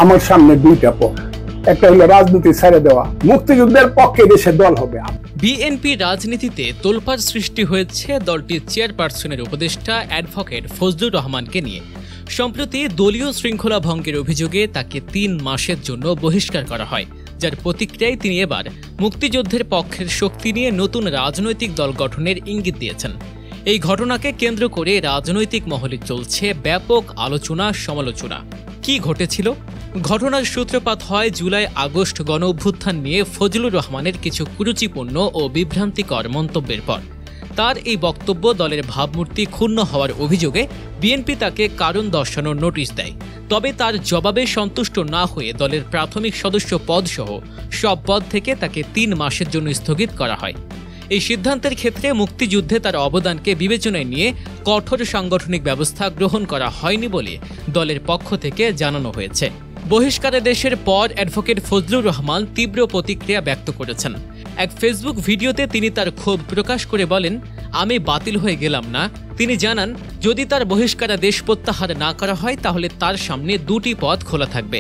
আমার সামনে দুইটা পথ, একটা হলো রাজনীতি ছেড়ে দেওয়া, মুক্তিযুদ্ধের পক্ষে দেশে দল হবে। বিএনপি রাজনীতিতে তোলপাড় সৃষ্টি হয়েছে দলটির চেয়ারপারসনের উপদেষ্টা অ্যাডভোকেট ফজলুর রহমানকে নিয়ে। সম্প্রতি দলীয় শৃঙ্খলা ভঙ্গের অভিযোগে তাকে 3 মাসের জন্য বহিষ্কার করা হয়, যার প্রতিক্রিয়ায় তিনি এবার মুক্তিযুদ্ধের পক্ষের শক্তি নিয়ে নতুন রাজনৈতিক দল গঠনের ইঙ্গিত দিয়েছেন। এই ঘটনাকে কেন্দ্র করে রাজনৈতিক মহলে চলছে ব্যাপক আলোচনা সমালোচনা। কি ঘটেছিল? ঘটনার সূত্রপাত হয় জুলাই আগস্ট গণ অভ্যুত্থান নিয়ে ফজলুর রহমানের কিছু কুরুচিপূর্ণ ও বিভ্রান্তিকর মন্তব্যের পর। তার এই বক্তব্য দলের ভাবমূর্তি ক্ষুণ্ণ হওয়ার অভিযোগে বিএনপি তাকে কারণ দর্শানোর নোটিশ দেয়। তবে তার জবাবে সন্তুষ্ট না হয়ে দলের প্রাথমিক সদস্য পদসহ সব পদ থেকে তাকে 3 মাসের জন্য স্থগিত করা হয়। এই সিদ্ধান্তের ক্ষেত্রে মুক্তিযুদ্ধে তার অবদানকে বিবেচনায় নিয়ে কঠোর সাংগঠনিক ব্যবস্থা গ্রহণ করা হয়নি বলে দলের পক্ষ থেকে জানানো হয়েছে। বহিষ্কারাদেশের পর অ্যাডভোকেট ফজলুর রহমান তীব্র প্রতিক্রিয়া ব্যক্ত করেছেন। এক ফেসবুক ভিডিওতে তিনি তার ক্ষোভ প্রকাশ করে বলেন, আমি বাতিল হয়ে গেলাম না। তিনি জানান, যদি তার বহিষ্কারাদেশ প্রত্যাহার না করা হয় তাহলে তার সামনে 2টি পথ খোলা থাকবে।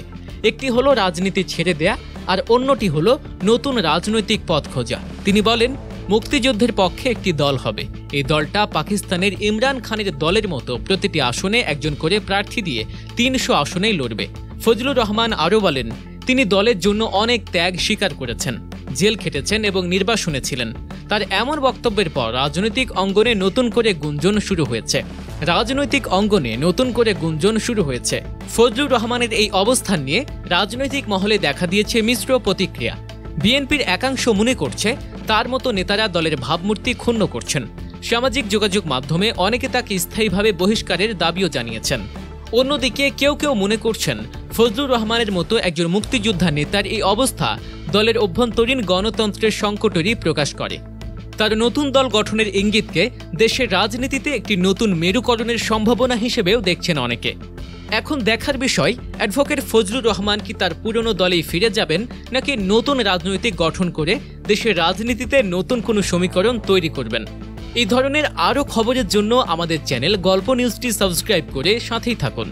একটি হলো রাজনীতি ছেড়ে দেয়া, আর অন্যটি হলো নতুন রাজনৈতিক পথ খোঁজা। তিনি বলেন, মুক্তিযুদ্ধের পক্ষে একটি দল হবে। এই দলটা পাকিস্তানের ইমরান খানের দলের মতো প্রতিটি আসনে একজন করে প্রার্থী দিয়ে 300 আসনেই লড়বে। ফজলুর রহমান আরও বলেন, তিনি দলের জন্য অনেক ত্যাগ স্বীকার করেছেন, জেল খেটেছেন এবং নির্বাসনে ছিলেন। তার এমন বক্তব্যের পর রাজনৈতিক অঙ্গনে নতুন করে গুঞ্জন শুরু হয়েছে। ফজলুর রহমানের এই অবস্থান নিয়ে রাজনৈতিক মহলে দেখা দিয়েছে মিশ্র প্রতিক্রিয়া। বিএনপির একাংশ মনে করছে তার মতো নেতারা দলের ভাবমূর্তি ক্ষুণ্ণ করছেন। সামাজিক যোগাযোগ মাধ্যমে অনেকে তাকে স্থায়ীভাবে বহিষ্কারের দাবিও জানিয়েছেন। অন্যদিকে কেউ মনে করছেন ফজলুর রহমানের মতো একজন মুক্তিযোদ্ধা নেতার এই অবস্থা দলের অভ্যন্তরীণ গণতন্ত্রের সংকটেরই প্রকাশ করে। তার নতুন দল গঠনের ইঙ্গিতকে দেশের রাজনীতিতে একটি নতুন মেরুকরণের সম্ভাবনা হিসেবেও দেখছেন অনেকে। এখন দেখার বিষয়, অ্যাডভোকেট ফজলুর রহমান কি তার পুরনো দলেই ফিরে যাবেন, নাকি নতুন রাজনৈতিক গঠন করে দেশের রাজনীতিতে নতুন কোনো সমীকরণ তৈরি করবেন। এই ধরনের আরও খবরের জন্য আমাদের চ্যানেল গল্প নিউজটি সাবস্ক্রাইব করে সাথেই থাকুন।